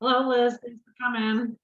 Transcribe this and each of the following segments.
Hello, Liz. Thanks for coming.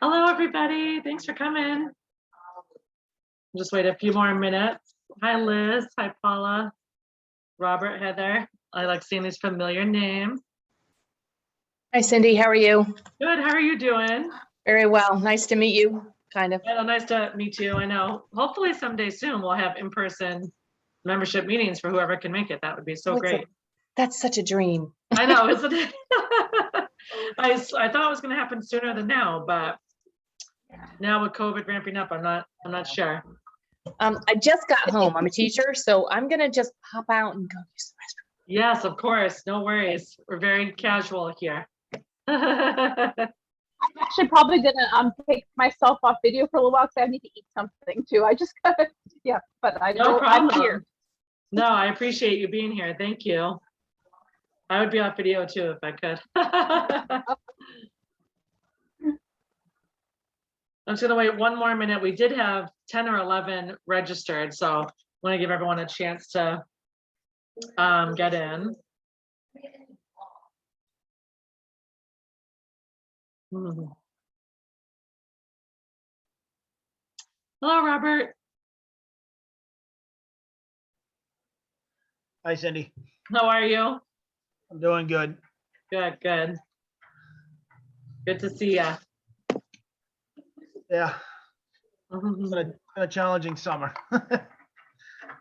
Hello, everybody. Thanks for coming. Just wait a few more minutes. Hi, Liz. Hi, Paula. Robert, Heather. I like seeing these familiar names. Hi, Cindy. How are you? Good. How are you doing? Very well. Nice to meet you, kind of. Yeah, nice to meet you. I know. Hopefully someday soon we'll have in-person membership meetings for whoever can make it. That would be so great. That's such a dream. I know, isn't it? I thought it was going to happen sooner than now, but now with COVID ramping up, I'm not sure. I just got home. I'm a teacher, so I'm gonna just pop out and go use the restroom. Yes, of course. No worries. We're very casual here. I'm actually probably gonna take myself off video for a little while because I need to eat something too. I just gotta, yeah, but I No know I'm problem. here. No, I appreciate you being here. Thank you. I would be off video too if I could. I'm just gonna wait one more minute. We did have 10 or 11 registered, so I want to give everyone a chance to get in. Hello, Robert. Hi, Cindy. How are you? I'm doing good. Good, good. Good to see you. Yeah, been a challenging summer.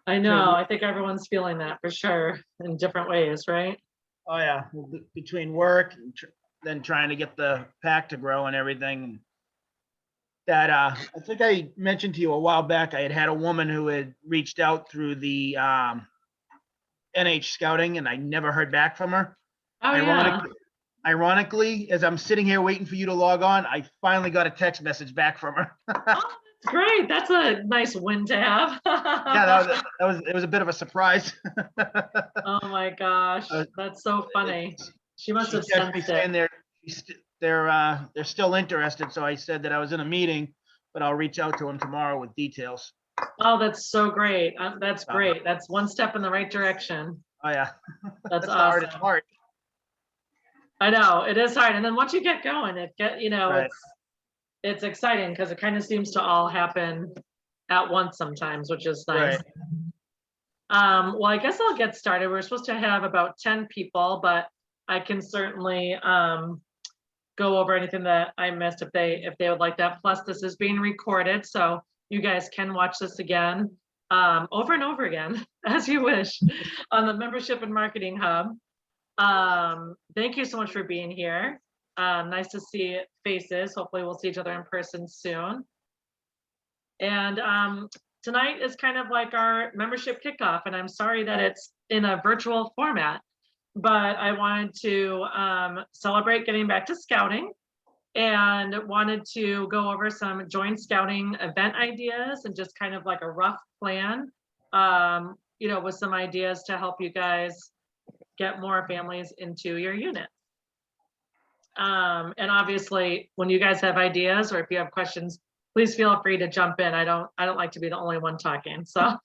I know. I think everyone's feeling that for sure in different ways, right? Oh, yeah, between work and then trying to get the pack to grow and everything. That I think I mentioned to you a while back, I had a woman who had reached out through the NH Scouting, and I never heard back from her. Oh, yeah. Ironically, as I'm sitting here waiting for you to log on, I finally got a text message back from her. Oh, that's great. That's a nice win to have. Yeah, it was a bit of a surprise. Oh my gosh, that's so funny. She must have texted me sensed saying it. they're still interested. So I said that I was in a meeting, but I'll reach out to them tomorrow with details. Oh, that's so great. That's great. That's one step in the right direction. Oh, yeah. That's hard. It's awesome. hard. I know it is hard. And then once you get going, Right. it's exciting because it kind of seems to all happen at once sometimes, which is nice. Right. Well, I guess I'll get started. We're supposed to have about 10 people, but I can certainly go over anything that I missed if they would like that. Plus, this is being recorded, so you guys can watch this again over and over again as you wish on the Membership and Marketing Hub. Thank you so much for being here. Nice to see faces. Hopefully we'll see each other in person soon. And tonight is kind of like our membership kickoff, and I'm sorry that it's in a virtual format, but I wanted to celebrate getting back to scouting and wanted to go over some joint scouting event ideas and just kind of like a rough plan you know, with some ideas to help you guys get more families into your unit. And obviously, when you guys have ideas or if you have questions, please feel free to jump in. I don't like to be the only one talking, so.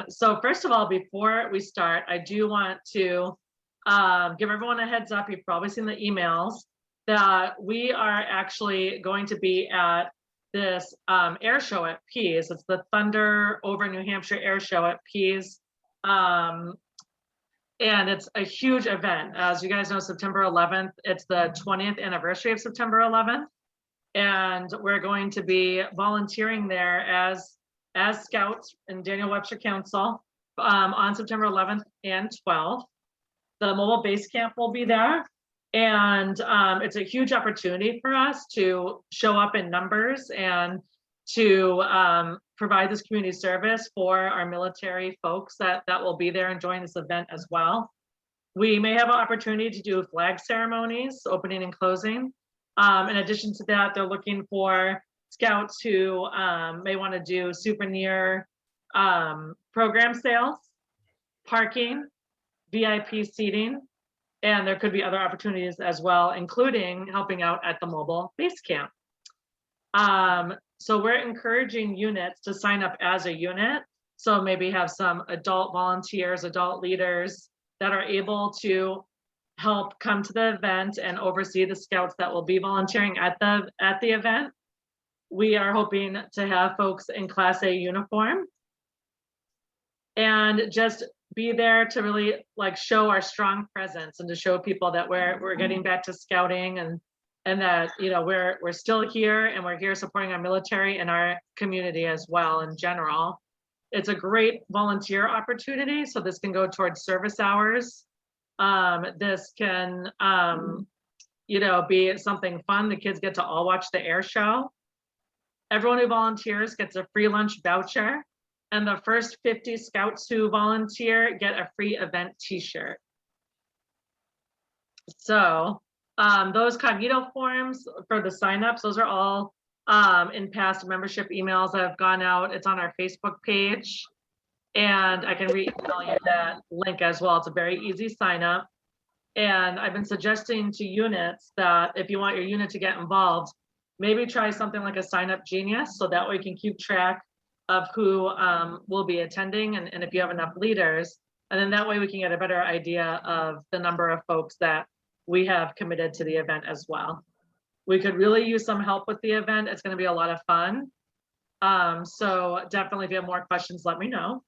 So first of all, before we start, I do want to give everyone a heads up. You've probably seen the emails that we are actually going to be at this air show at Pease. It's the Thunder over New Hampshire air show at Pease. And it's a huge event. As you guys know, September 11th, it's the 20th anniversary of September 11th. And we're going to be volunteering there as scouts in Daniel Webster Council on September 11th and 12th. The mobile base camp will be there. And it's a huge opportunity for us to show up in numbers and to provide this community service for our military folks that will be there and join this event as well. We may have an opportunity to do flag ceremonies, opening and closing. In addition to that, they're looking for scouts who may want to do souvenir program sales, parking, VIP seating, and there could be other opportunities as well, including helping out at the mobile base camp. So we're encouraging units to sign up as a unit. So maybe have some adult volunteers, adult leaders that are able to help come to the event and oversee the scouts that will be volunteering at the event. We are hoping to have folks in Class A uniform and just be there to really like show our strong presence and to show people that we're getting back to scouting and that, you know, we're still here and we're here supporting our military and our community as well in general. It's a great volunteer opportunity. So this can go towards service hours. This can, you know, be something fun. The kids get to all watch the air show. Everyone who volunteers gets a free lunch voucher. And the first 50 scouts who volunteer get a free event t-shirt. So those cognito forms for the signups, those are all in past membership emails that have gone out. It's on our Facebook page. And I can re-email you that link as well. It's a very easy sign up. And I've been suggesting to units that if you want your unit to get involved, maybe try something like a sign up genius. So that way you can keep track of who will be attending and if you have enough leaders. And then that way we can get a better idea of the number of folks that we have committed to the event as well. We could really use some help with the event. It's going to be a lot of fun. So definitely if you have more questions, let me know.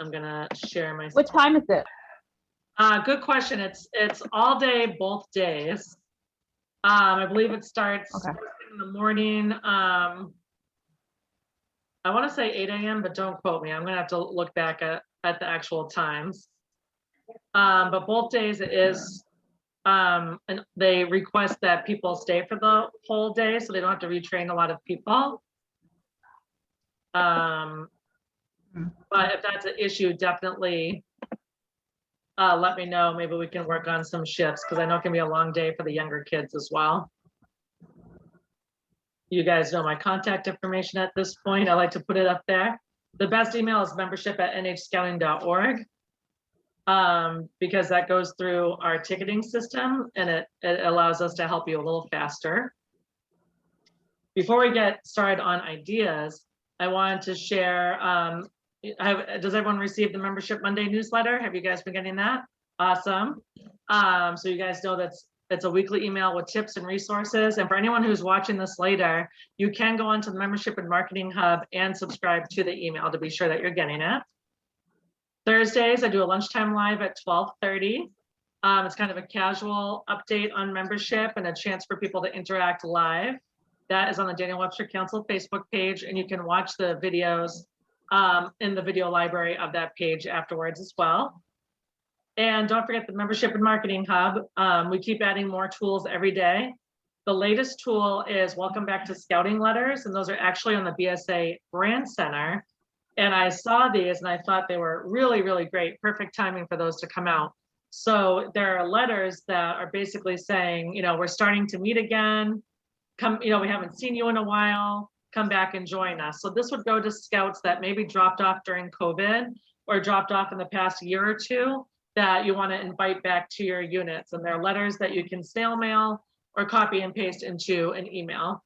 I'm gonna share my. What time is it? Good question. It's all day, both days. I believe it starts Okay. in the morning. I want to say 8 a.m., but don't quote me. I'm gonna have to look back at the actual times. But both days it is, and they request that people stay for the whole day so they don't have to retrain a lot of people. But if that's an issue, definitely let me know. Maybe we can work on some shifts because I know it can be a long day for the younger kids as well. You guys know my contact information at this point. I like to put it up there. The best email is membership@nhscouting.org because that goes through our ticketing system and it allows us to help you a little faster. Before we get started on ideas, I wanted to share, does everyone receive the Membership Monday newsletter? Have you guys been getting that? Awesome. So you guys know it's a weekly email with tips and resources. And for anyone who's watching this later, you can go onto the Membership and Marketing Hub and subscribe to the email to be sure that you're getting it. Thursdays, I do a lunchtime live at 12:30. It's kind of a casual update on membership and a chance for people to interact live. That is on the Daniel Webster Council Facebook page, and you can watch the videos in the video library of that page afterwards as well. And don't forget the Membership and Marketing Hub. We keep adding more tools every day. The latest tool is Welcome Back to Scouting letters, and those are actually on the BSA Brand Center. And I saw these and I thought they were really, really great. Perfect timing for those to come out. So there are letters that are basically saying, you know, we're starting to meet again. Come, you know, we haven't seen you in a while. come back and join us. So this would go to scouts that maybe dropped off during COVID or dropped off in the past year or two that you want to invite back to your units. And they're letters that you can snail mail or copy and paste into an email.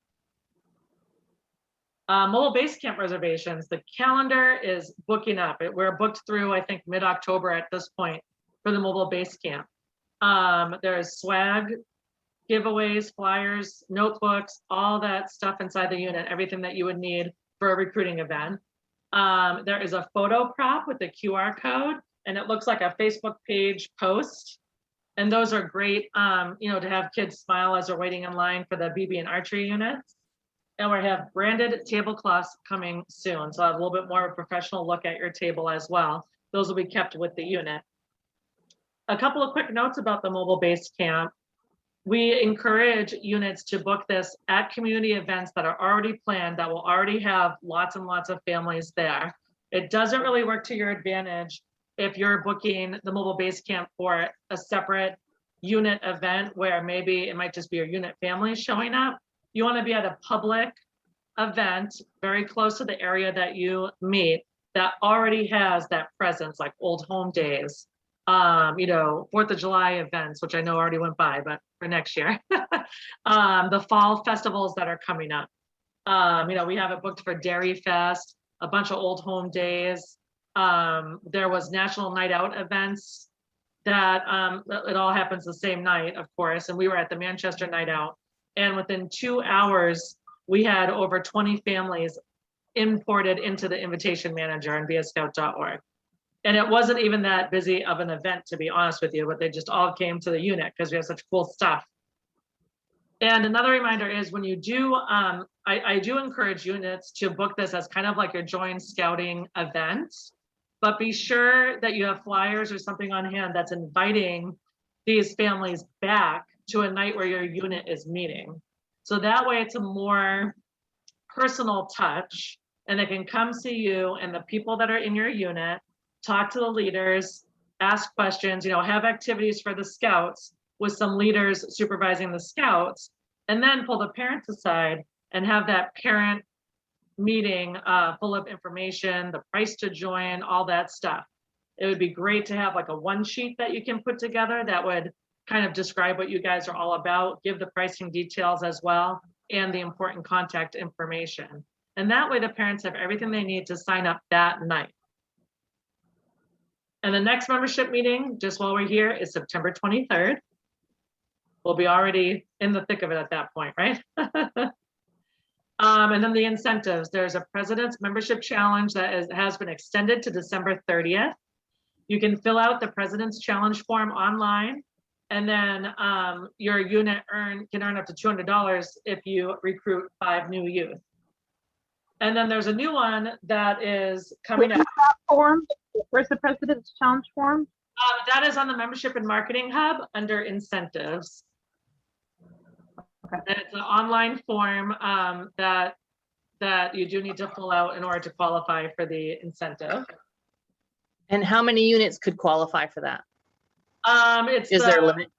Mobile base camp reservations, the calendar is booking up. We're booked through, I think, mid-October at this point for the mobile base camp. There's swag, giveaways, flyers, notebooks, all that stuff inside the unit, everything that you would need for a recruiting event. There is a photo prop with the QR code, and it looks like a Facebook page post. And those are great, you know, to have kids smile as they're waiting in line for the BB and archery units. And we have branded tablecloths coming soon. So I have a little bit more of a professional look at your table as well. Those will be kept with the unit. A couple of quick notes about the mobile base camp. We encourage units to book this at community events that are already planned, that will already have lots and lots of families there. It doesn't really work to your advantage if you're booking the mobile base camp for a separate unit event where maybe it might just be your unit family showing up. You want to be at a public event very close to the area that you meet that already has that presence, like Old Home Days, you know, 4th of July events, which I know already went by, but for next year, the fall festivals that are coming up. You know, we have it booked for Dairy Fest, a bunch of Old Home Days. There was National Night Out events that it all happens the same night, of course, and we were at the Manchester Night Out. And within 2 hours, we had over 20 families imported into the invitation manager on BeAScout.org. And it wasn't even that busy of an event, to be honest with you, but they just all came to the unit because we have such cool stuff. And another reminder is when you do, I do encourage units to book this as kind of like your joint scouting event, but be sure that you have flyers or something on hand that's inviting these families back to a night where your unit is meeting. So that way it's a more personal touch and they can come see you and the people that are in your unit, talk to the leaders, ask questions, you know, have activities for the scouts with some leaders supervising the scouts, and then pull the parents aside and have that parent meeting full of information, the price to join, all that stuff. It would be great to have like a one sheet that you can put together that would kind of describe what you guys are all about, give the pricing details as well, and the important contact information. And that way the parents have everything they need to sign up that night. And the next membership meeting, just while we're here, is September 23rd. We'll be already in the thick of it at that point, right? And then the incentives, there's a President's Membership Challenge that has been extended to December 30th. You can fill out the President's Challenge form online, and then your unit can earn up to $200 if you recruit 5 new youth. And then there's a new one that is coming up. Form? Where's the President's Challenge form? That is on the Membership and Marketing Hub under incentives. Okay. And it's an online form that you do need to fill out in order to qualify for the incentive. And how many units could qualify for that? It's Is there a limit?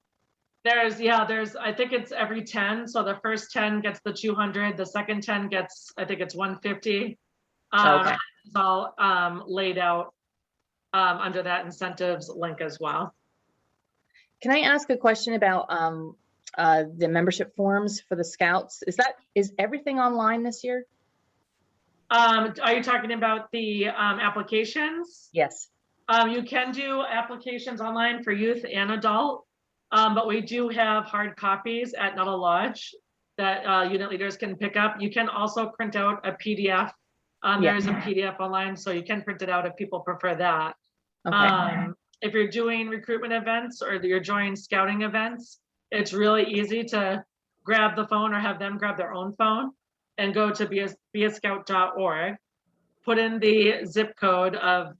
There's I think it's every 10. So the first 10 gets the 200. The second 10 gets, I think it's 150. Okay. It's all laid out under that incentives link as well. Can I ask a question about the membership forms for the scouts? Is everything online this year? Are you talking about the applications? Yes. You can do applications online for youth and adult, but we do have hard copies at Nuttall Lodge that unit leaders can pick up. You can also print out a PDF. There is a PDF online, so you can print it out if people prefer that. Okay. If you're doing recruitment events or you're joining scouting events, it's really easy to grab the phone or have them grab their own phone and go to beascout.org, put in the zip code of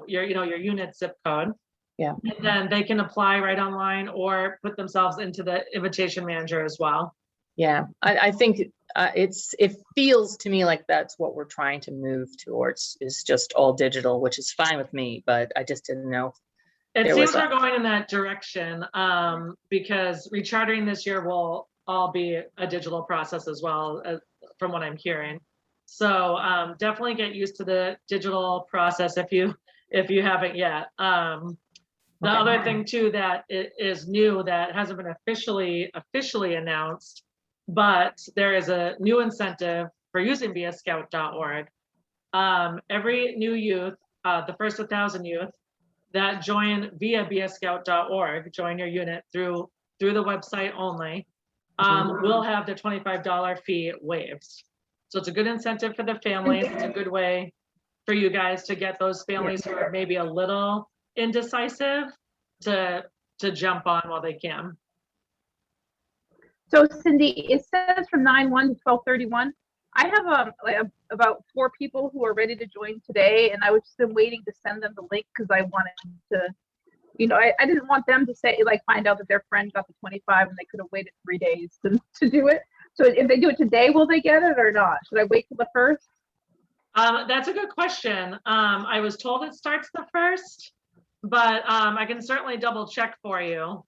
your unit zip code. Yeah. And then they can apply right online or put themselves into the invitation manager as well. Yeah, I think it feels to me like that's what we're trying to move towards, is just all digital, which is fine with me, but I just didn't know. It seems we're going in that direction because rechartering this year will all be a digital process as well, from what I'm hearing. So definitely get used to the digital process if you haven't yet. The Okay. other thing too that is new that hasn't been officially announced, but there is a new incentive for using viascout.org. Every new youth, the first 1,000 youth that join via viascout.org, join your unit through the website only, will have the $25 fee waived. So it's a good incentive for the families. It's a good way for you guys to get those families who are maybe a little indecisive to jump on while they can. So Cindy, it says from 9/1 to 12/31. I have about 4 people who are ready to join today, and I was just been waiting to send them the link because I wanted to, you know, I didn't want them to say, like, find out that their friend got the 25 and they could have waited 3 days to do it. So if they do it today, will they get it or not? Should I wait till the 1st? That's a good question. I was told it starts the 1st, but I can certainly double check for you.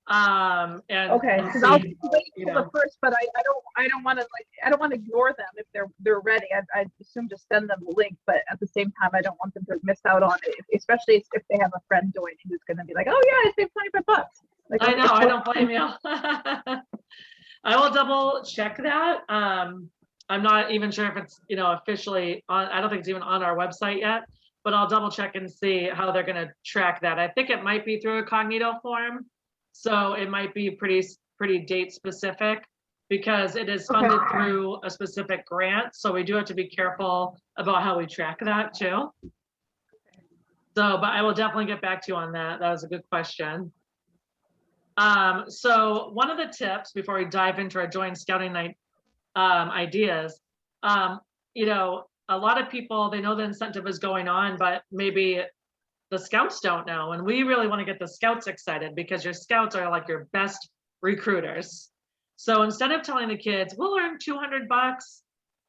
And Okay, and because I'll see, wait you till know. the 1st, but I don't want to, like, I don't want to ignore them if they're ready. I assume just send them the link, but at the same time, I don't want them to miss out on it, especially if they have a friend joining who's going to be like, oh yeah, I saved $25. Like, I know, I don't blame you. I will double check that. I'm not even sure if it's, you know, officially on, I don't think it's even on our website yet, but I'll double check and see how they're gonna track that. I think it might be through a Cognito form. So it might be pretty date specific because it is funded through a specific grant. So we do have to be careful about how we track that too. So, but I will definitely get back to you on that. That was a good question. So one of the tips before we dive into our joint scouting night ideas, you know, a lot of people, they know the incentive is going on, but maybe the scouts don't know. And we really want to get the scouts excited because your scouts are like your best recruiters. So instead of telling the kids, we'll earn $200,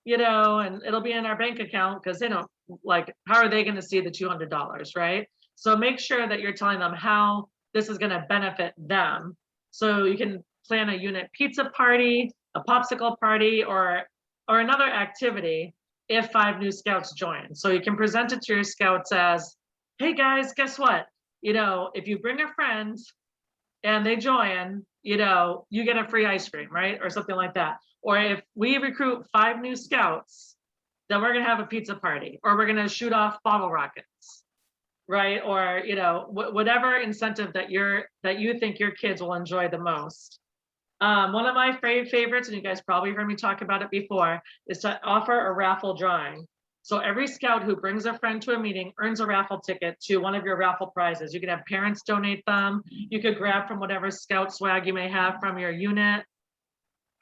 you know, and it'll be in our bank account, because they don't, like, how are they going to see the $200, right? So make sure that you're telling them how this is going to benefit them. So you can plan a unit pizza party, a popsicle party, or another activity if 5 new scouts join. So you can present it to your scouts as, hey guys, guess what? You know, if you bring a friend and they join, you know, you get a free ice cream, right? Or something like that. Or if we recruit 5 new scouts, then we're gonna have a pizza party, or we're gonna shoot off bottle rockets, right? Or, you know, whatever incentive that you think your kids will enjoy the most. One of my favorites, and you guys probably heard me talk about it before, is to offer a raffle drawing. So every scout who brings a friend to a meeting earns a raffle ticket to one of your raffle prizes. You can have parents donate them. You could grab from whatever scout swag you may have from your unit.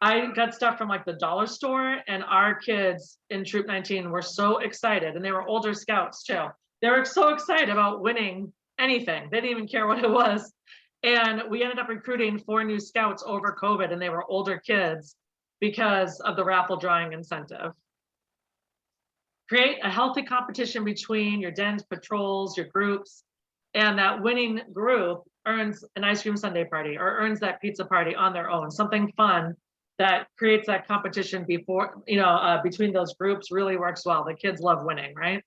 I got stuff from like the dollar store, and our kids in Troop 19 were so excited, and they were older scouts too. They were so excited about winning anything. They didn't even care what it was. And we ended up recruiting 4 new scouts over COVID, and they were older kids because of the raffle drawing incentive. Create a healthy competition between your dens, patrols, your groups, and that winning group earns an ice cream sundae party or earns that pizza party on their own. Something fun that creates that competition before, you know, between those groups really works well. The kids love winning, right?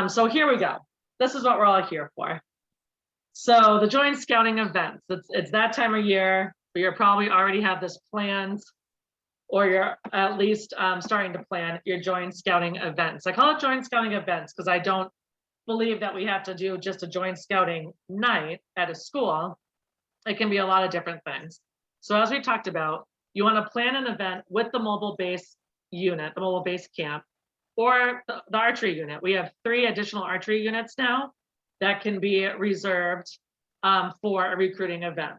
So here we go. This is what we're all here for. So the joint scouting events, it's that time of year, but you probably already have this planned, or you're at least starting to plan your joint scouting events. I call it joint scouting events because I don't believe that we have to do just a joint scouting night at a school. It can be a lot of different things. So as we talked about, you want to plan an event with the mobile base unit, the mobile base camp, or the archery unit. We have 3 additional archery units now that can be reserved for a recruiting event.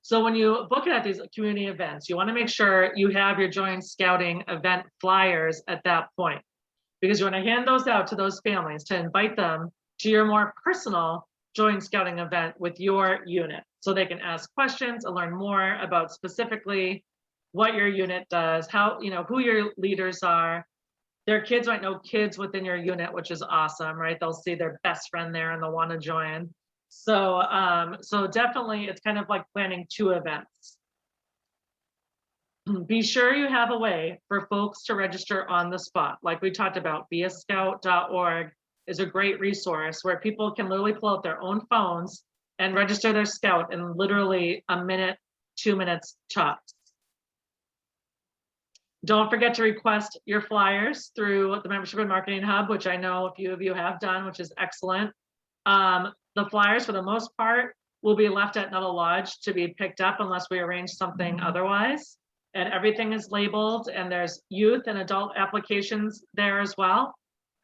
So when you book it at these community events, you want to make sure you have your joint scouting event flyers at that point, because you want to hand those out to those families to invite them to your more personal joint scouting event with your unit, so they can ask questions and learn more about specifically what your unit does, how, you know, who your leaders are. Their kids might know kids within your unit, which is awesome, right? They'll see their best friend there and they'll want to join. So, so definitely it's kind of like planning 2 events. be sure you have a way for folks to register on the spot. Like we talked about, beascout.org is a great resource where people can literally pull out their own phones and register their scout in literally a minute, 2 minutes tops. Don't forget to request your flyers through the Membership and Marketing Hub, which I know a few of you have done, which is excellent. The flyers, for the most part, will be left at Nuttall Lodge to be picked up unless we arrange something otherwise. And everything is labeled, and there's youth and adult applications there as well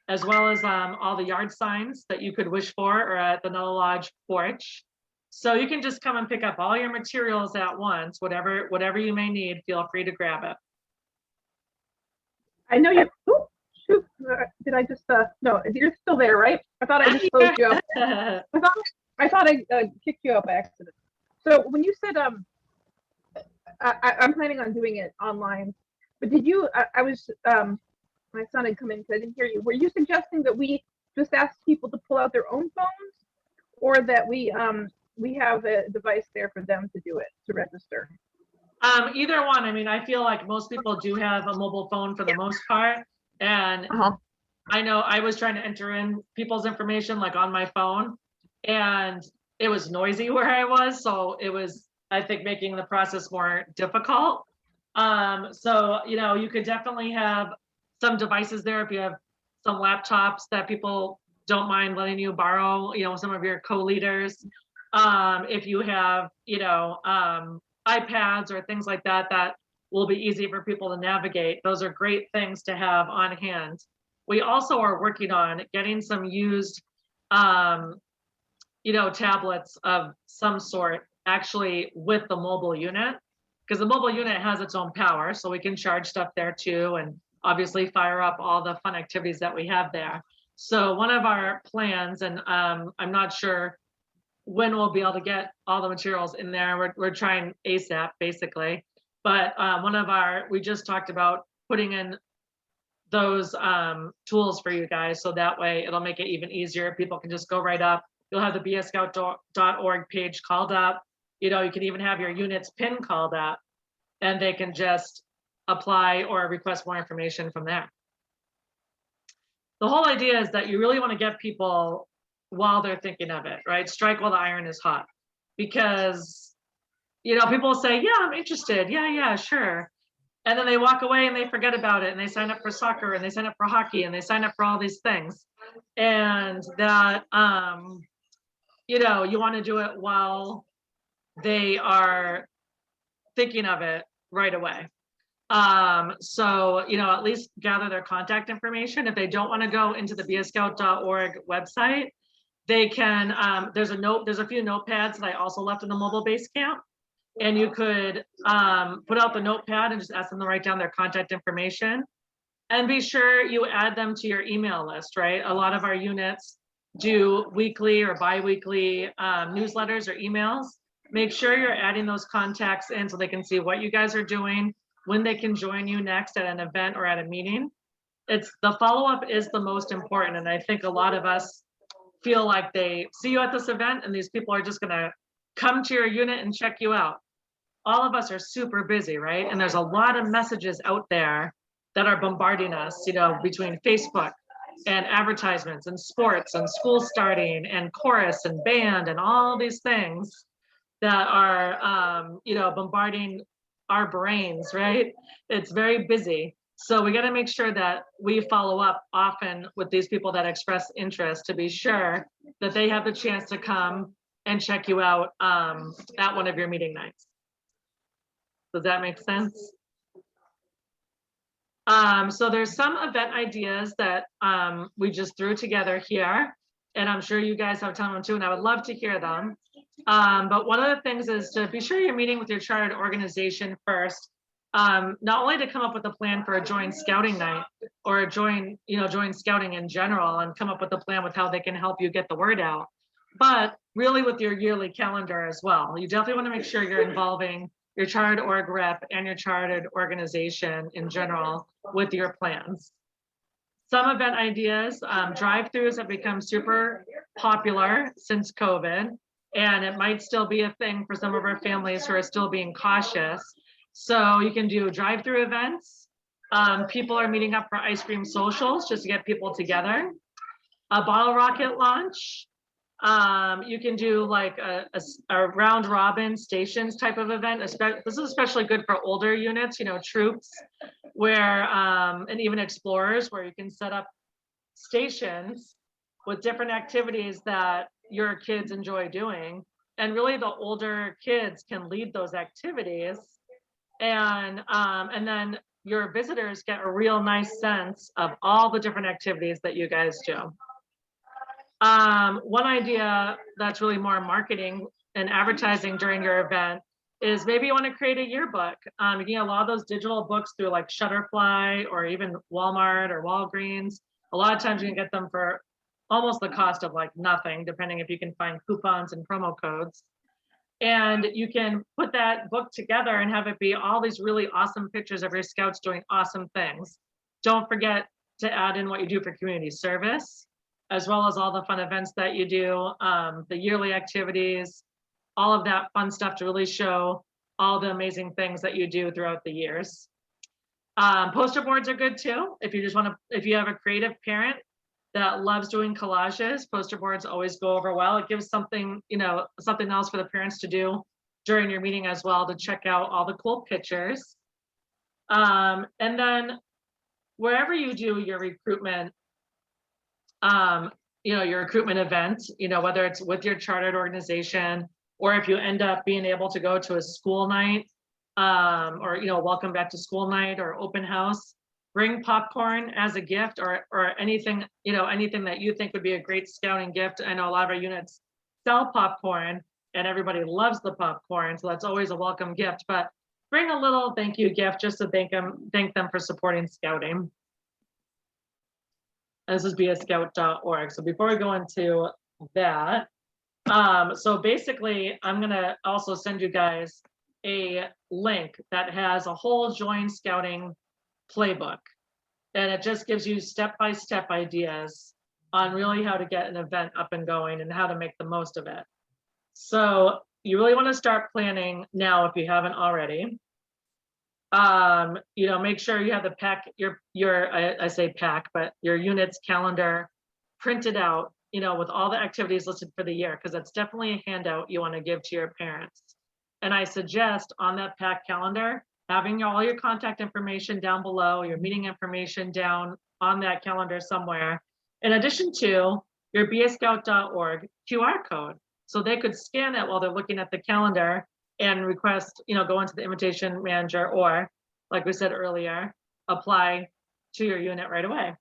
as all the yard signs that you could wish for are at the Nuttall Lodge porch. So you can just come and pick up all your materials at once, whatever you may need, feel free to grab it. I know you, oh, shoot, did I just, no, you're still there, right? I thought I just closed you up. I thought I kicked you out by accident. So when you said, I'm planning on doing it online, but did you, I was, my son had come in, so I didn't hear you. Were you suggesting that we just ask people to pull out their own phones, or that we have a device there for them to do it, to register? Either one. I mean, I feel like most people do have a mobile phone for the most part. And I know I was trying to enter in people's information like on my phone, and it was noisy where I was. So it was, I think, making the process more difficult. So, you know, you could definitely have some devices there if you have some laptops that people don't mind letting you borrow, you know, some of your co-leaders. If you have, you know, iPads or things like that, that will be easy for people to navigate. Those are great things to have on hand. We also are working on getting some used, you know, tablets of some sort actually with the mobile unit, because the mobile unit has its own power, so we can charge stuff there too, and obviously fire up all the fun activities that we have there. So one of our plans, and I'm not sure when we'll be able to get all the materials in there. We're trying ASAP basically, but we just talked about putting in those tools for you guys, so that way it'll make it even easier. People can just go right up. You'll have the beascout.org page called up. You know, you can even have your unit's PIN called up, and they can just apply or request more information from there. The whole idea is that you really want to get people while they're thinking of it, right? Strike while the iron is hot, because, you know, people say, yeah, I'm interested. Yeah, sure. And then they walk away and they forget about it, and they sign up for soccer, and they sign up for hockey, and they sign up for all these things. And that, you know, you want to do it while they are thinking of it right away. So, you know, at least gather their contact information. If they don't want to go into the beascout.org website, they can, there's a few notepads that I also left in the mobile base camp, and you could put out the notepad and just ask them to write down their contact information, and be sure you add them to your email list, right? A lot of our units do weekly or bi-weekly newsletters or emails. Make sure you're adding those contacts in so they can see what you guys are doing, when they can join you next at an event or at a meeting. It's the follow-up is the most important. And I think a lot of us feel like they see you at this event and these people are just gonna come to your unit and check you out. All of us are super busy, right? And there's a lot of messages out there that are bombarding us, you know, between Facebook and advertisements and sports and school starting and chorus and band and all these things that are, you know, bombarding our brains, right? It's very busy. So we got to make sure that we follow up often with these people that express interest to be sure that they have the chance to come and check you out at one of your meeting nights. Does that make sense? So there's some event ideas that we just threw together here, and I'm sure you guys have a ton of them too, and I would love to hear them. But one of the things is to be sure you're meeting with your chartered organization first, not only to come up with a plan for a joint scouting night or a joint scouting in general, and come up with a plan with how they can help you get the word out, but really with your yearly calendar as well. You definitely want to make sure you're involving your chartered org rep and your chartered organization in general with your plans. Some event ideas, drive-throughs have become super popular since COVID, and it might still be a thing for some of our families who are still being cautious. So you can do drive-through events. People are meeting up for ice cream socials just to get people together. A bottle rocket launch. You can do like a round robin stations type of event. This is especially good for older units, you know, troops, where and even explorers, where you can set up stations with different activities that your kids enjoy doing. And really the older kids can lead those activities. And then your visitors get a real nice sense of all the different activities that you guys do. One idea that's really more marketing and advertising during your event is maybe you want to create a yearbook. You can get a lot of those digital books through like Shutterfly or even Walmart or Walgreens. A lot of times you can get them for almost the cost of like nothing, depending if you can find coupons and promo codes. And you can put that book together and have it be all these really awesome pictures of your scouts doing awesome things. Don't forget to add in what you do for community service, as well as all the fun events that you do, the yearly activities, all of that fun stuff to really show all the amazing things that you do throughout the years. Poster boards are good too. If you just want to, if you have a creative parent that loves doing collages, poster boards always go over well. It gives something, you know, something else for the parents to do during your meeting as well, to check out all the cool pictures. And then wherever you do your recruitment, you know, your recruitment event, you know, whether it's with your chartered organization, or if you end up being able to go to a school night, or, you know, welcome back to school night or open house, bring popcorn as a gift, or anything, you know, anything that you think would be a great scouting gift. I know a lot of our units sell popcorn and everybody loves the popcorn, so that's always a welcome gift, but bring a little thank you gift just to thank them for supporting scouting. This is beascout.org. So before we go into that, so basically I'm gonna also send you guys a link that has a whole Join Scouting playbook, and it just gives you step-by-step ideas on really how to get an event up and going and how to make the most of it. So you really want to start planning now if you haven't already. You know, make sure you have the pack, I say pack, but your unit's calendar printed out, you know, with all the activities listed for the year, because that's definitely a handout you want to give to your parents. And I suggest on that pack calendar, having all your contact information down below, your meeting information down on that calendar somewhere, in addition to your beascout.org QR code. So they could scan it while they're looking at the calendar and request, you know, go into the invitation manager, or like we said earlier, apply to your unit right away.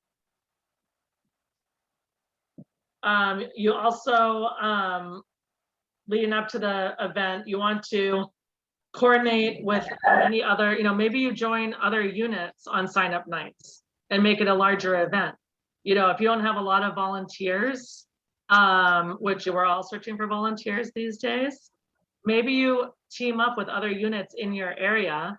You also, leading up to the event, you want to coordinate with any other, you know, maybe you join other units on sign up nights and make it a larger event. You know, if you don't have a lot of volunteers, which we're all searching for volunteers these days, maybe you team up with other units in your area.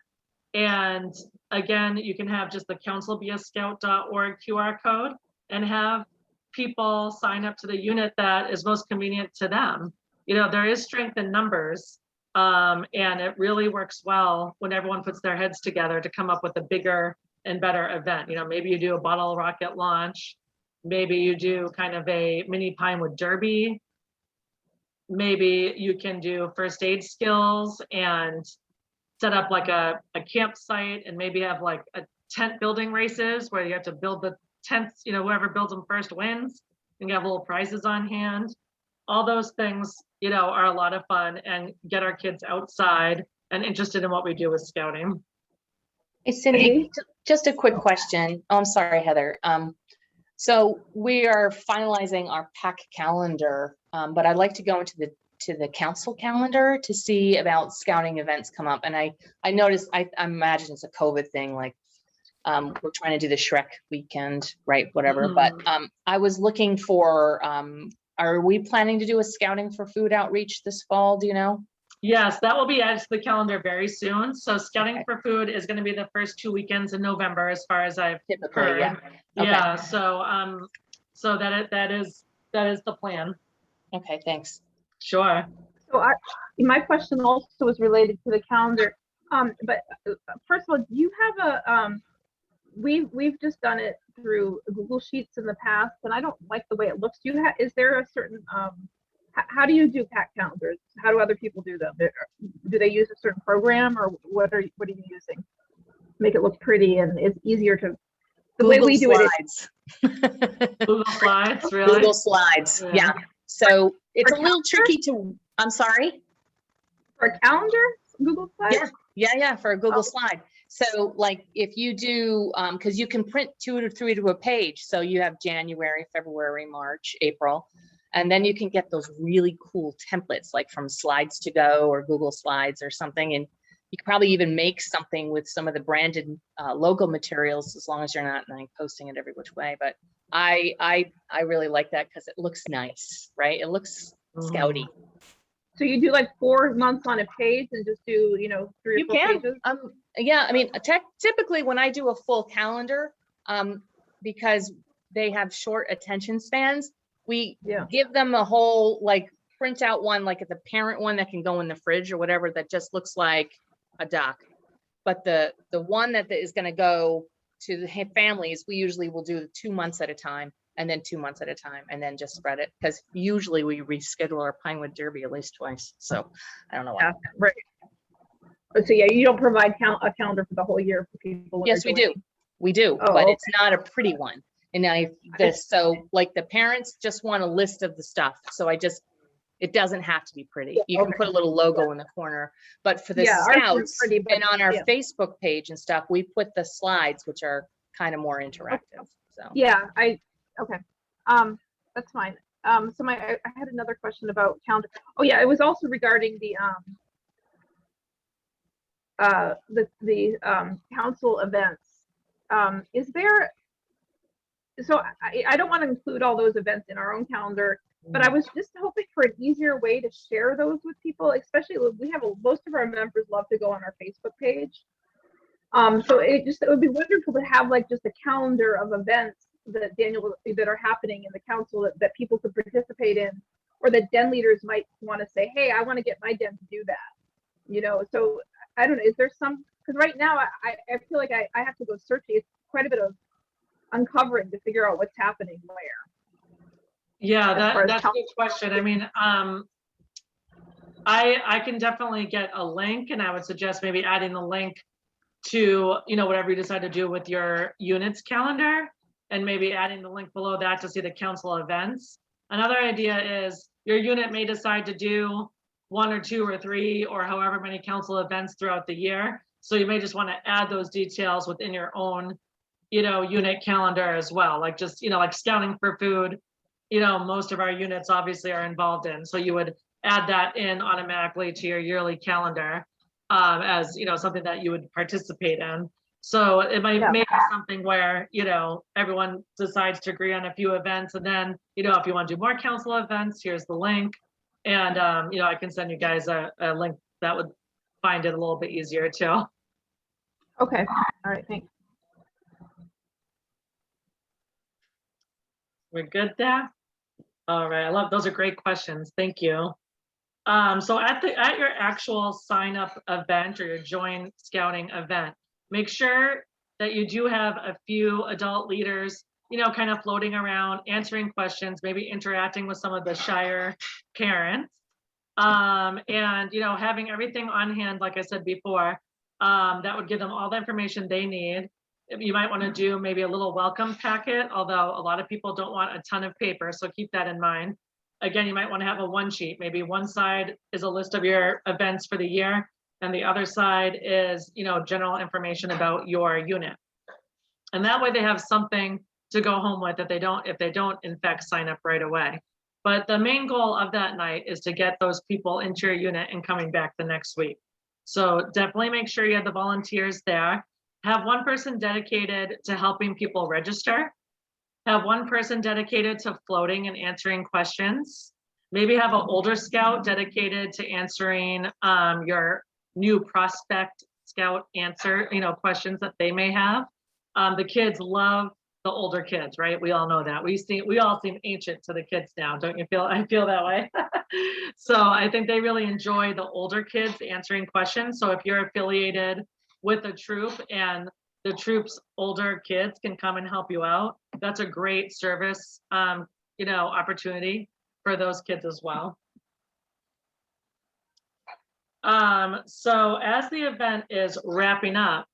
And again, you can have just the councilbeascout.org QR code and have people sign up to the unit that is most convenient to them. You know, there is strength in numbers. And it really works well when everyone puts their heads together to come up with a bigger and better event. You know, maybe you do a bottle rocket launch, maybe you do kind of a mini Pinewood Derby, maybe you can do first aid skills and set up like a campsite, and maybe have like a tent building races where you have to build the tents, you know, whoever builds them first wins, and you have little prizes on hand. All those things, you know, are a lot of fun and get our kids outside and interested in what we do with scouting. Hey, Cindy, just a quick question. Oh, I'm sorry, Heather. So we are finalizing our pack calendar, but I'd like to go into the council calendar to see about scouting events come up. And I noticed, I imagine it's a COVID thing, like we're trying to do the Shrek weekend, right? Whatever. But I was looking for, are we planning to do a scouting for food outreach this fall? Do you know? Yes, that will be added to the calendar very soon. So scouting for food is going to be the first 2 weekends in November, as far as I've heard. Yeah. Okay. Yeah. So that is the plan. Okay. Thanks. Sure. So my question also was related to the calendar. But first of all, do you have a, we've just done it through Google Sheets in the past, and I don't like the way it looks. Do you have, is there a certain, how do you do pack calendars? How do other people do them? Do they use a certain program, or what are you using? Make it look pretty and it's easier to, the way Google we do it. Slides. Google Slides, really? Google Slides, Yeah. yeah. So it's a For little tricky to, I'm sorry? For a calendar, Google Slides? Yeah, for a Google Oh. Slide. So like if you do, because you can print 2 or 3 to a page. So you have January, February, March, April. And then you can get those really cool templates like from Slides to Go or Google Slides or something. And you could probably even make something with some of the branded logo materials, as long as you're not like posting it every which way. But I really like that because it looks nice, right? It looks scouty. So you do like 4 months on a page and just do, 3 or 4 You can. pages? Yeah, I mean, typically when I do a full calendar, because they have short attention spans, we Yeah. give them a whole like print out one, like the parent one that can go in the fridge or whatever, that just looks like a doc. But the one that is going to go to the families, we usually will do 2 months at a time, and then 2 months at a time, and then just spread it, because usually we reschedule our Pinewood Derby at least twice. So I don't know why. Yeah, right. So yeah, you don't provide a calendar for the whole year for people? when Yes, they're we do. joining? We do, Oh, but okay. it's not a pretty one. And so like the parents just want a list of the stuff. So it doesn't have to be pretty. You can Okay. put a little logo in the corner, but for the Yeah, ours is scouts pretty, but and on our yeah. Facebook page and stuff, we put the slides, which are kind of more interactive. So Yeah, okay. That's fine. So I had another question about calendar. Oh yeah, it was also regarding the council events. Is there, so I don't want to include all those events in our own calendar, but I was just hoping for an easier way to share those with people, especially we have most of our members love to go on our Facebook page. So it would be wonderful to have like just a calendar of events that that are happening in the council that people could participate in, or that den leaders might want to say, hey, I want to get my den to do that. So I don't know, is there some, because right now I feel like I have to go searching. It's quite a bit of uncovering to figure out what's happening where. Yeah, as far as that's a good question. I mean, I can definitely get a link, and I would suggest maybe adding the link to, whatever you decide to do with your units calendar, and maybe adding the link below that to see the council events. Another idea is your unit may decide to do 1 or 2 or 3 or however many council events throughout the year. So you may just want to add those details within your own, unit calendar as well. Like just, like scouting for food, most of our units obviously are involved in. So you would add that in automatically to your yearly calendar as, something that you would participate in. So it might Yeah. make something where, everyone decides to agree on a few events, and then, if you want to do more council events, here's the link. And, I can send you guys a link that would find it a little bit easier too. Okay, all right, thanks. We're good there? All right, those are great questions. Thank you. So at your actual sign up event or your join scouting event, make sure that you do have a few adult leaders, kind of floating around, answering questions, maybe interacting with some of the shyer parents. And, having everything on hand, like I said before, that would give them all the information they need. You might want to do maybe a little welcome packet, although a lot of people don't want a ton of paper, so keep that in mind. Again, you might want to have a one sheet. Maybe one side is a list of your events for the year, and the other side is, general information about your unit. And that way they have something to go home with if they don't in fact sign up right away. But the main goal of that night is to get those people into your unit and coming back the next week. So definitely make sure you have the volunteers there. Have one person dedicated to helping people register. Have one person dedicated to floating and answering questions. Maybe have an older scout dedicated to answering your new prospect scout questions that they may have. The kids love the older kids, right? We all know that. We all seem ancient to the kids now, don't you feel? I feel that way. So I think they really enjoy the older kids answering questions. So if you're affiliated with a troop and the troop's older kids can come and help you out, that's a great service, opportunity for those kids as well. So as the event is wrapping up,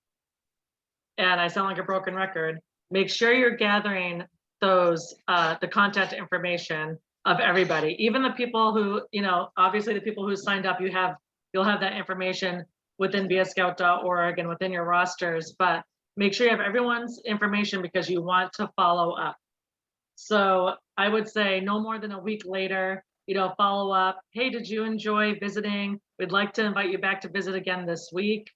and I sound like a broken record, make sure you're gathering those, the contact information of everybody, even the people who, obviously the people who signed up, you'll have that information within bscout.org and within your rosters, but make sure you have everyone's information because you want to follow up. So I would say no more than a week later, follow up. Hey, did you enjoy visiting? We'd like to invite you back to visit again this week.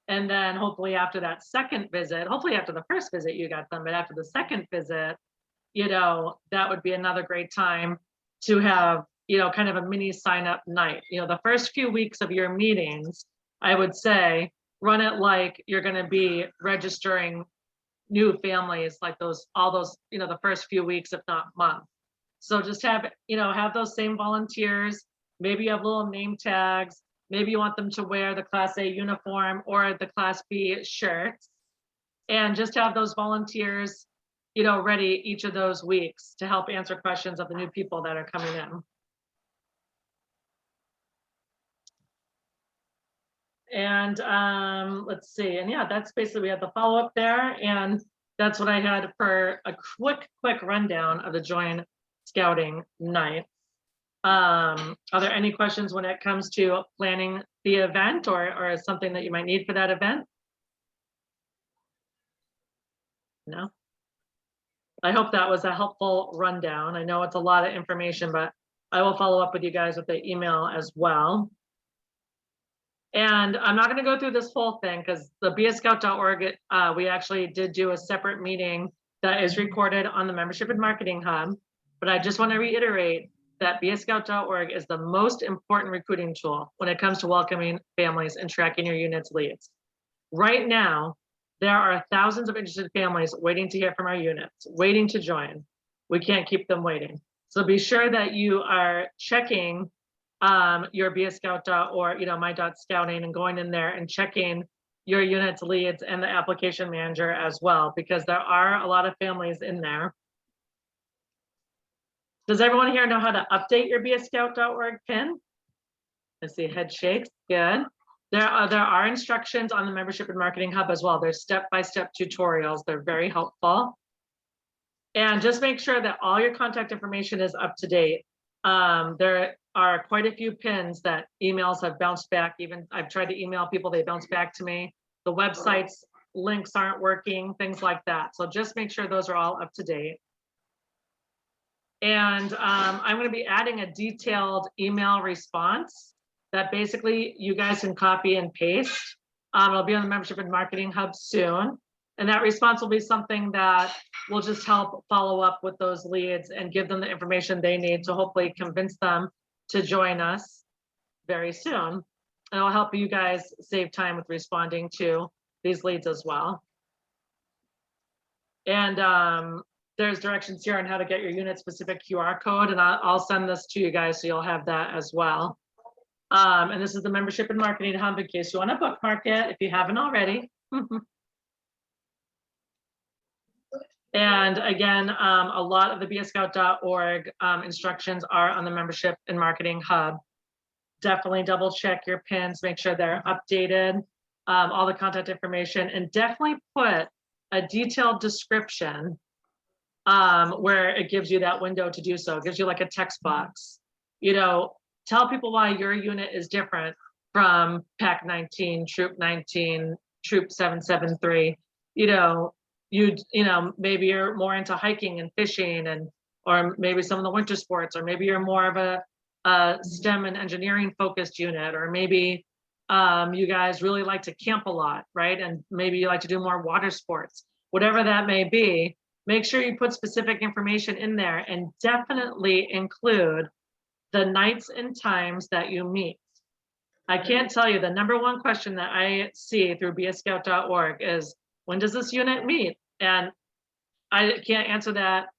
And then hopefully after that second visit, hopefully after the first visit you got them, but after the second visit, that would be another great time to have, kind of a mini sign up night. The first few weeks of your meetings, I would say, run it like you're going to be registering new families, like all those, the first few weeks, if not month. So just have those same volunteers. Maybe you have little name tags. Maybe you want them to wear the Class A uniform or the Class B shirts, and just have those volunteers, ready each of those weeks to help answer questions of the new people that are coming in. And let's see, and yeah, that's basically, we had the follow-up there, and that's what I had for a quick rundown of the Join Scouting night. Are there any questions when it comes to planning the event or something that you might need for that event? No? I hope that was a helpful rundown. I know it's a lot of information, but I will follow up with you guys with the email as well. And I'm not going to go through this whole thing because the bscout.org, we actually did do a separate meeting that is recorded on the Membership and Marketing Hub. But I just want to reiterate that bscout.org is the most important recruiting tool when it comes to welcoming families and tracking your unit's leads. Right now, there are thousands of interested families waiting to hear from our units, waiting to join. We can't keep them waiting. So be sure that you are checking your bscout.org, my.scouting, and going in there and checking your unit's leads and the application manager as well, because there are a lot of families in there. Does everyone here know how to update your bscout.org pin? I see head shakes, good. There are instructions on the Membership and Marketing Hub as well. There's step-by-step tutorials. They're very helpful. And just make sure that all your contact information is up to date. There are quite a few pins that emails have bounced back. Even I've tried to email people, they bounce back to me. The website's links aren't working, things like that. So just make sure those are all up to date. And I'm going to be adding a detailed email response that basically you guys can copy and paste. It'll be on the Membership and Marketing Hub soon. And that response will be something that will just help follow up with those leads and give them the information they need to hopefully convince them to join us very soon. And it'll help you guys save time with responding to these leads as well. And there's directions here on how to get your unit specific QR code, and I'll send this to you guys so you'll have that as well. And this is the Membership and Marketing Hub in case you want to bookmark it if you haven't already. And again, a lot of the bscout.org instructions are on the Membership and Marketing Hub. Definitely double check your pins, make sure they're updated, all the contact information, and definitely put a detailed description where it gives you that window to do so. It gives you like a text box. Tell people why your unit is different from Pack 19, Troop 19, Troop 773. Maybe you're more into hiking and fishing, or maybe some of the winter sports, or maybe you're more of a STEM and engineering focused unit, or maybe you guys really like to camp a lot, right? And maybe you like to do more water sports. Whatever that may be, make sure you put specific information in there, and definitely include the nights and times that you meet. I can't tell you, the #1 question that I see through bscout.org is, when does this unit meet? And I can't answer that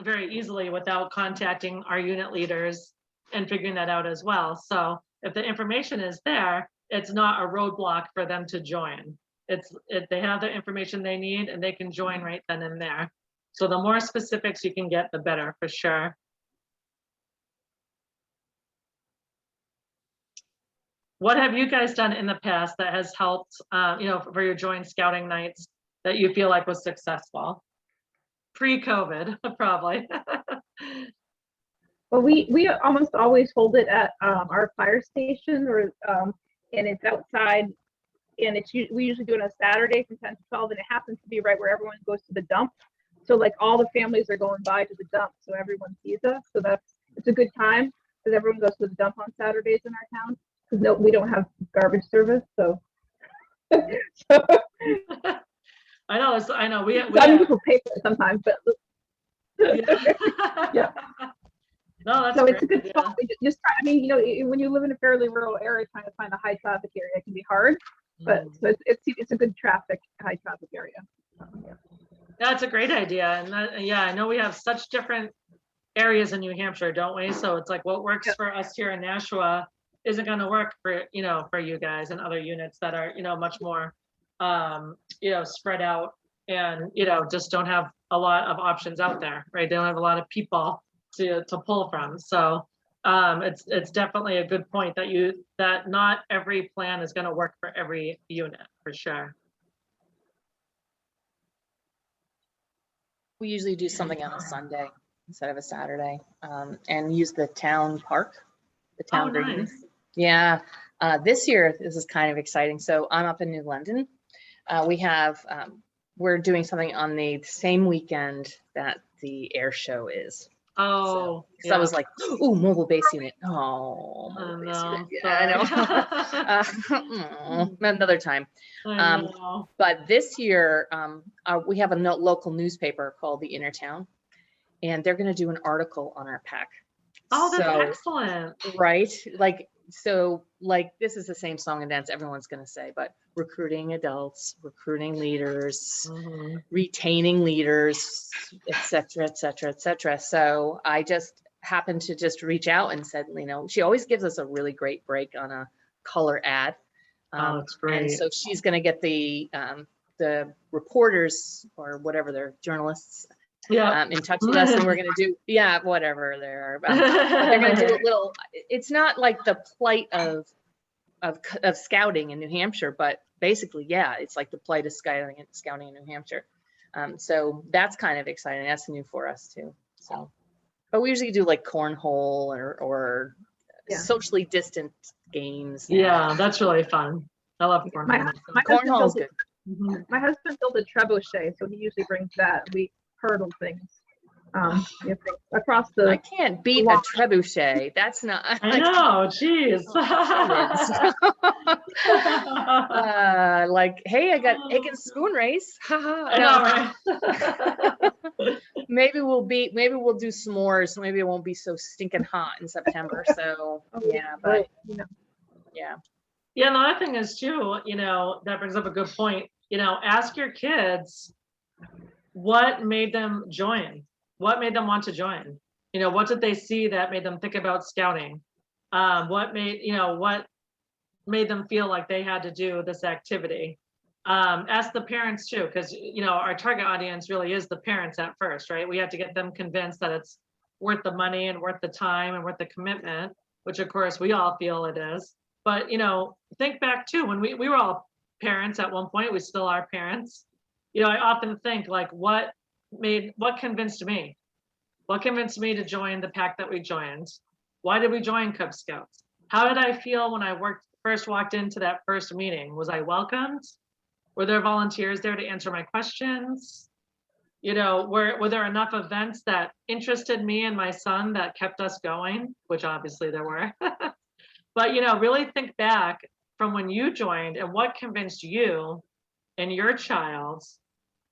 very easily without contacting our unit leaders and figuring that out as well. So if the information is there, it's not a roadblock for them to join. If they have the information they need and they can join right then and there. So the more specifics you can get, the better, for sure. What have you guys done in the past that has helped, for your joint scouting nights that you feel like was successful? Pre-COVID, probably. Well, we almost always hold it at our fire station, or and it's outside, and we usually do it on a Saturday from 10 to 12, and it happens to be right where everyone goes to the dump. So like all the families are going by to the dump, so everyone sees us. So it's a good time because everyone goes to the dump on Saturdays in our town, because we don't have garbage service. So, I know, we some have, people pay for it sometimes, but yeah. Yeah. No, that's so great. it's a good Yeah. spot. We just try, I mean, when you live in a fairly rural area, trying to find a high traffic area can be hard, but so it's a good high traffic area. Yeah. That's a great idea. And I know we have such different areas in New Hampshire, don't we? So it's like what works for us here in Nashua isn't going to work for, for you guys and other units that are, much more, spread out and, just don't have a lot of options out there, right? They don't have a lot of people to pull from. So it's definitely a good point that not every plan is going to work for every unit, for sure. We usually do something on a Sunday instead of a Saturday, and use the town park, the town green. Nice. Yeah, this year, this is kind of exciting. So I'm up in New London. We're doing something on the same weekend that the air show is. Oh, So I was like, ooh, mobile base unit. Oh, mobile base no, unit. Yeah, I know. Another time. I know. But this year, we have a local newspaper called the Innertown, and they're going to do an article on our pack. Oh, that's excellent. Right? Like this is the same song and dance everyone's going to say, but recruiting adults, recruiting leaders, retaining leaders, et cetera, et cetera, et cetera. So I just happened to just reach out and said, she always gives us a really great break on a color ad. Oh, that's great. And so she's going to get the reporters or whatever they're journalists in touch with us, and we're going to do whatever they're they're going to do a little. It's not like the plight of scouting in New Hampshire, but basically it's like the plight of scouting in New Hampshire. So that's kind of exciting. That's new for us too. So, but we usually do like cornhole or socially distant games. Yeah, that's really fun. I love cornhole. Cornhole is good. My husband built a trebuchet, so he usually brings that. We hurdle things across the. I can't beat a trebuchet. That's not. I know. Jeez. Like, hey, I got egg and spoon race. I know, right? Maybe we'll do s'mores. Maybe it won't be so stinking hot in September. So but yeah. Yeah, the other thing is too, that brings up a good point. Ask your kids what made them join, what made them want to join. What did they see that made them think about scouting? What made them feel like they had to do this activity? Ask the parents too, because our target audience really is the parents at first, right? We have to get them convinced that it's worth the money and worth the time and worth the commitment, which of course we all feel it is. But think back too, when we were all parents at one point, we still are parents. I often think like, what convinced me? What convinced me to join the pack that we joined? Why did we join Cub Scouts? How did I feel when I first walked into that first meeting? Was I welcomed? Were there volunteers there to answer my questions? Were there enough events that interested me and my son that kept us going? Which obviously there were. But, really think back from when you joined and what convinced you and your child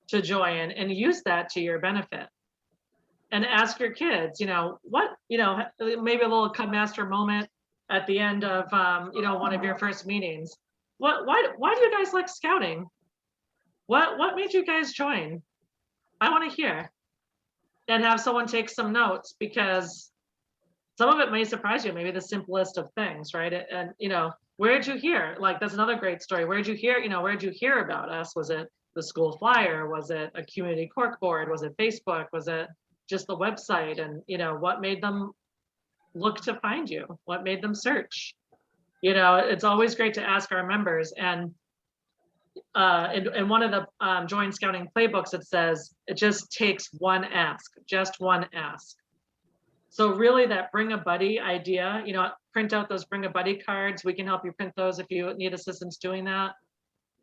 to join, and use that to your benefit. And ask your kids, what, maybe a little Cub Master moment at the end of, one of your first meetings. Why do you guys like scouting? What made you guys join? I want to hear. and have someone take some notes, because some of it may surprise you, maybe the simplest of things, right? And, where'd you hear? Like, that's another great story. Where'd you hear, where'd you hear about us? Was it the school flyer? Was it a community cork board? Was it Facebook? Was it just the website? And, what made them look to find you? What made them search? It's always great to ask our members. And in one of the Join Scouting playbooks, it says it just takes one ask, just one ask. So really, that bring a buddy idea, print out those bring a buddy cards. We can help you print those if you need assistance doing that.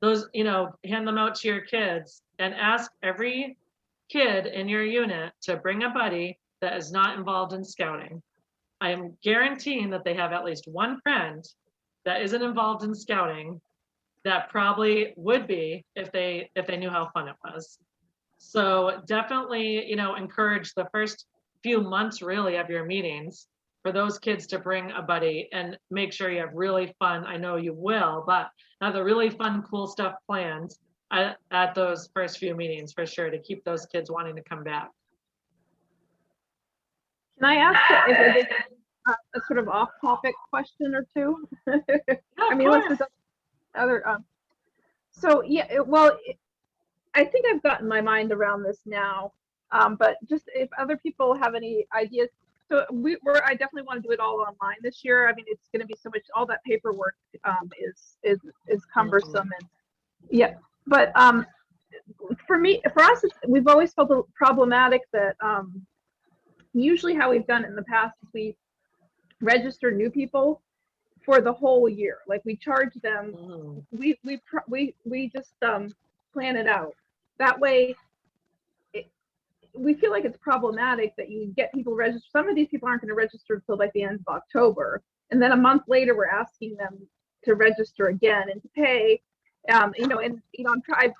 Those, hand them out to your kids and ask every kid in your unit to bring a buddy that is not involved in scouting. I am guaranteeing that they have at least one friend that isn't involved in scouting that probably would be if they knew how fun it was. So definitely, encourage the first few months really of your meetings for those kids to bring a buddy, and make sure you have really fun. I know you will, but have the really fun, cool stuff planned at those first few meetings for sure, to keep those kids wanting to come back. Can I ask if a sort of off-topic question or two? Yeah, I mean, of let's course. just other. So yeah, well, I think I've gotten my mind around this now. But just if other people have any ideas, so I definitely want to do it all online this year. I mean, it's going to be so much. All that paperwork is cumbersome, and yeah. But for us, we've always felt problematic that usually how we've done it in the past is we register new people for the whole year. Like, we charge them. We just plan it out that way. We feel like it's problematic that you get people registered. Some of these people aren't going to register until like the end of October, and then a month later we're asking them to register again and to pay. I've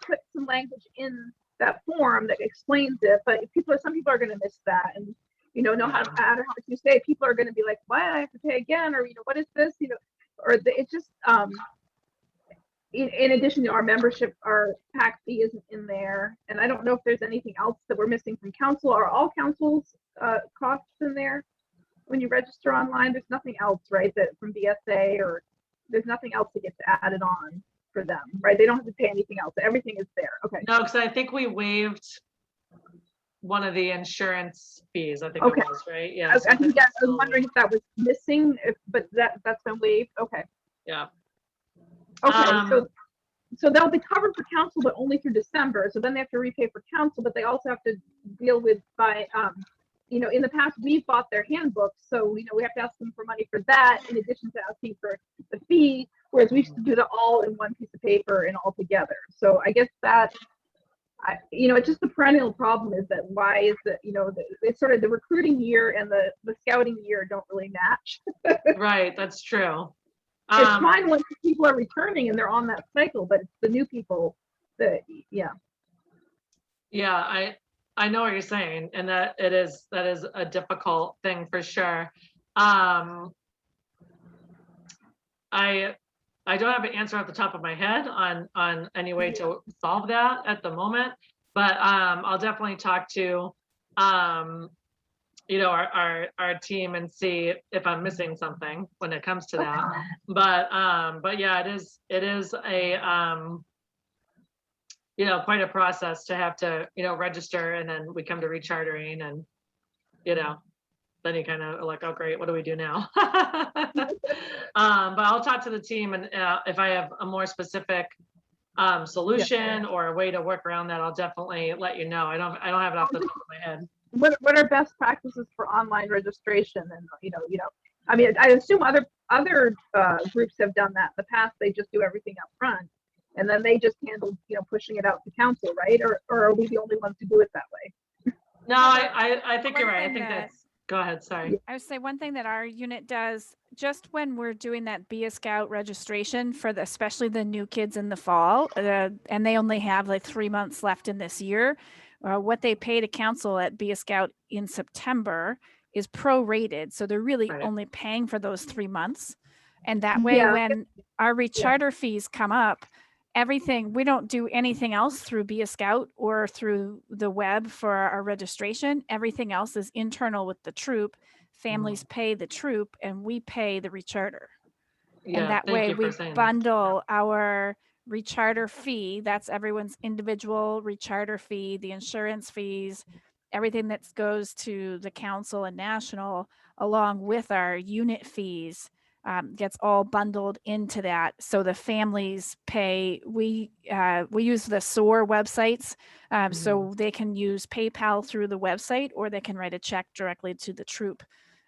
put some language in that form that explains it, but some people are going to miss that, and no matter how much you say, people are going to be like, why do I have to pay again? Or what is this? It's just in addition to our membership, our PAC fee isn't in there, and I don't know if there's anything else that we're missing from council. Are all council's costs in there when you register online? There's nothing else, right? That from BSA, or there's nothing else that gets added on for them, right? They don't have to pay anything else. Everything is there. Okay. No, because I think we waived one of the insurance fees. I think Okay. it was, right? Yeah. I so I think was it's wondering if that was missing, but that's been waived. Okay. Yeah. Okay. So they'll be covered for council, but only through December. So then they have to repay for council, but they also have to deal with in the past we've bought their handbooks, so we have to ask them for money for that in addition to asking for the fee. Whereas we used to do it all in one piece of paper and all together. So I guess that, it's just the perennial problem is that why is that, it's sort of the recruiting year and the scouting year don't really match. Right, that's true. It's fine when people are returning and they're on that cycle, but it's the new people that, yeah. Yeah, I know what you're saying, and that is a difficult thing for sure. I don't have an answer off the top of my head on any way to solve that at the moment, but I'll definitely talk to our team and see if I'm missing something when it comes to that. But yeah, it is a quite a process to have to register, and then we come to rechartering, and then you kind of like, oh great, what do we do now? But I'll talk to the team, and if I have a more specific solution or a way to work around that, I'll definitely let you know. I don't have it off the top of my head. What are best practices for online registration? And I mean, I assume other groups have done that in the past. They just do everything up front, and then they just handle pushing it out to council, right? Or are we the only ones who do it that way? No, I think you're right. I think that- that's. Go ahead. Sorry. I would say one thing that our unit does, just when we're doing that Be a Scout registration for especially the new kids in the fall, and they only have like 3 months left in this year, what they pay to council at Be a Scout in September is prorated. So they're really Right. only paying for those 3 months. And that way, Yeah. when our recharter fees come up, everything, we don't do anything else through Be a Scout or through the web for our registration. Everything else is internal with the troop. Families pay the troop and we pay the recharter. And Yeah, that thank way you for we saying that. bundle our recharter fee, that's everyone's individual recharter fee, the insurance fees, everything that goes to the council and national, along with our unit fees, gets all bundled into that. So the families pay, we use the SOAR websites, so they can use PayPal through the website, or they can write a check directly to the troop.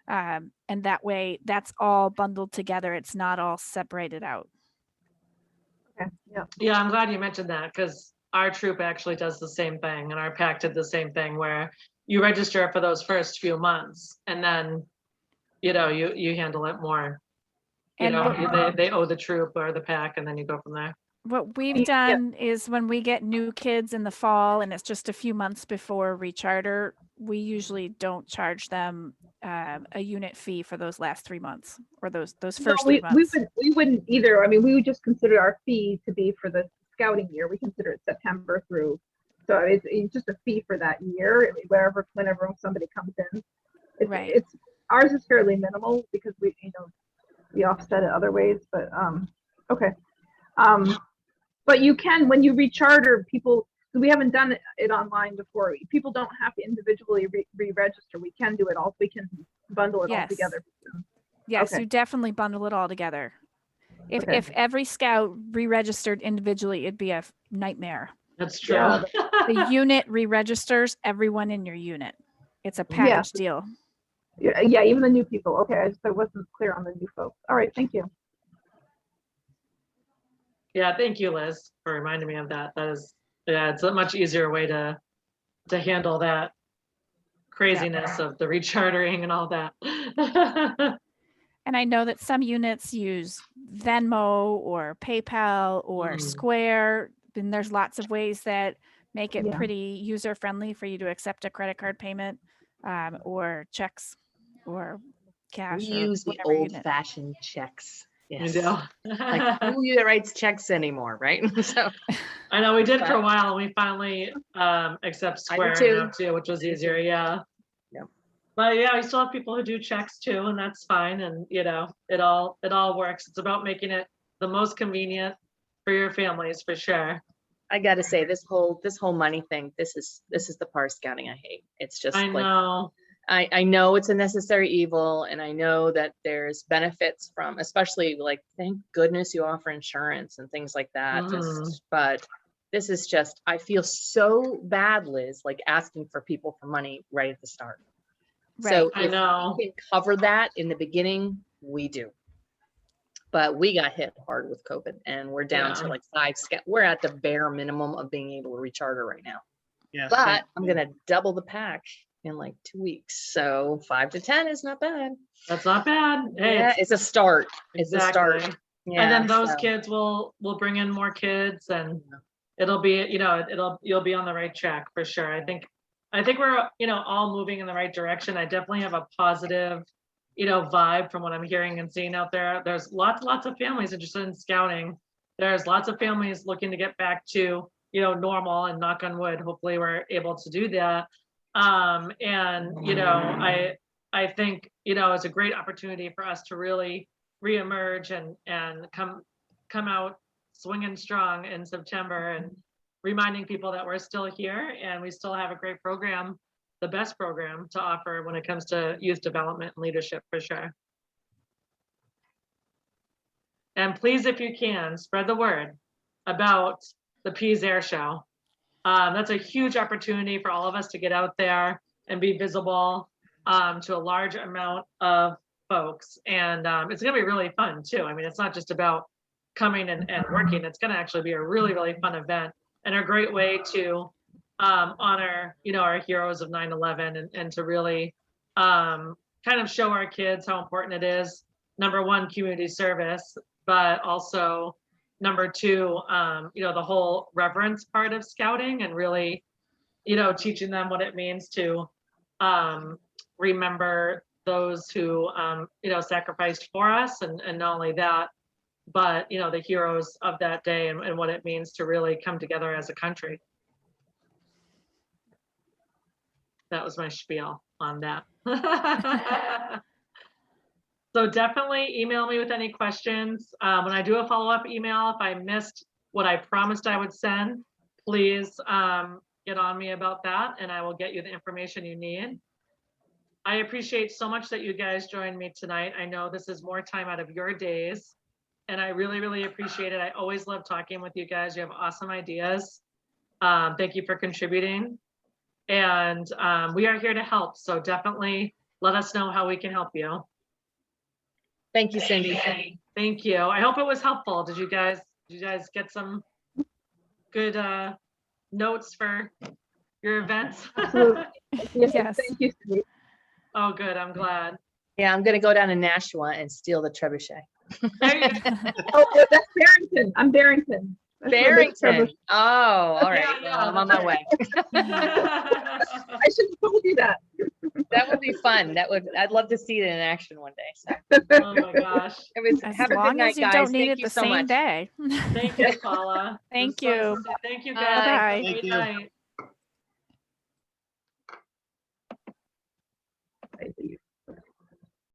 And that way that's all bundled together. It's not all separated out. Okay, yeah. Yeah, I'm glad you mentioned that because our troop actually does the same thing and our pack did the same thing where you register for those first few months and then, you handle it more. And They owe the troop or the pack and then you go from there. what we've Yeah. done is when we get new kids in the fall and it's just a few months before recharter, we usually don't charge them a unit fee for those last 3 months or those No, first 3 months. we wouldn't either. I mean, we would just consider our fee to be for the scouting year. We consider it September through, so it's just a fee for that year, whenever somebody comes in. Right. It's ours is fairly minimal because we offset it other ways, but okay. But you can, when you recharter people, we haven't done it online before. People don't have to individually re-register. We can do it all. We can bundle it all Yes. together. Yes, Okay. you definitely bundle it all together. Okay. If every scout re-registered individually, it'd be a nightmare. That's true. Yeah. The unit re-registers everyone in your unit. It's a package deal. Yeah, even the new people. Okay, I wasn't clear on the new folks. All right, thank you. Yeah, thank you, Liz, for reminding me of that. It's a much easier way to handle that craziness of the rechartering and all that. And I know that some units use Venmo or PayPal or Square. And there's lots of ways that make it Yeah. pretty user friendly for you to accept a credit card payment, or checks or cash. We or use the whatever unit. old-fashioned checks. You Yes. know? Like who writes checks anymore, right? So I know we did for a while and we finally accept I do Square now too. too, which was easier, yeah. Yep. But yeah, we still have people who do checks too, and that's fine. And it all works. It's about making it the most convenient for your families for sure. I gotta say, this whole money thing, this is the part of scouting I hate. It's just I like know. I know it's a necessary evil, and I know that there's benefits from, especially like, thank goodness you offer insurance and things like that. But this is just, I feel so bad, Liz, like asking for people for money right at the start. So I if know. we can cover that in the beginning, we do. But we got hit hard with COVID, and we're down to Yeah. like 5 scout. We're at the bare minimum of being able to recharter right now. Yes. But I'm gonna double the pack in like 2 weeks. So 5 to 10 is not bad. That's not bad. Hey, Yeah, it's a start. It's a start. exactly. Yeah, And then those so, kids will bring in more kids and it'll be, you'll be on the right track for sure. I think we're, all moving in the right direction. I definitely have a positive, vibe from what I'm hearing and seeing out there. There's lots of families interested in scouting. There's lots of families looking to get back to, normal, and knock on wood, hopefully we're able to do that. I think, it's a great opportunity for us to really reemerge and come out swinging strong in September and reminding people that we're still here and we still have a great program, the best program to offer when it comes to youth development and leadership for sure. And please, if you can, spread the word about the Pease Air Show. That's a huge opportunity for all of us to get out there and be visible to a large amount of folks. And it's gonna be really fun too. I mean, it's not just about coming and working. It's gonna actually be a really, really fun event and a great way to honor, our heroes of 9/11 and to really kind of show our kids how important it is. Number one, community service, but also number two, the whole reverence part of scouting and really, teaching them what it means to remember those who, sacrificed for us. And not only that, but you know, the heroes of that day and what it means to really come together as a country. That was my spiel on that. So definitely email me with any questions. When I do a follow-up email, if I missed what I promised I would send, please get on me about that and I will get you the information you need. I appreciate so much that you guys joined me tonight. I know this is more time out of your days and I really, really appreciate it. I always love talking with you guys. You have awesome ideas. Thank you for contributing. And we are here to help. So definitely let us know how we can help you. Thank you, Cindy. Thank you. I hope it was helpful. Did you guys get some good notes for your events? Absolutely. Yes. Thank you, Cindy. Oh, good. I'm glad. Yeah, I'm gonna go down to Nashua and steal the trebuchet. There you go. Oh, that's Barrington. I'm Barrington. That's where this Barrington. trouble- Oh, all right. Yeah, Well, I'm on my way. I should have told you that. That would be fun. I'd love to see it in action one day. So Oh my gosh. it was, As have a good long night, as you guys. don't need Thank it you the so same much. day. Thank you, Paula. Thank It was so you. nice to see- Thank you, Bye. guys. Have a Thank great you. night.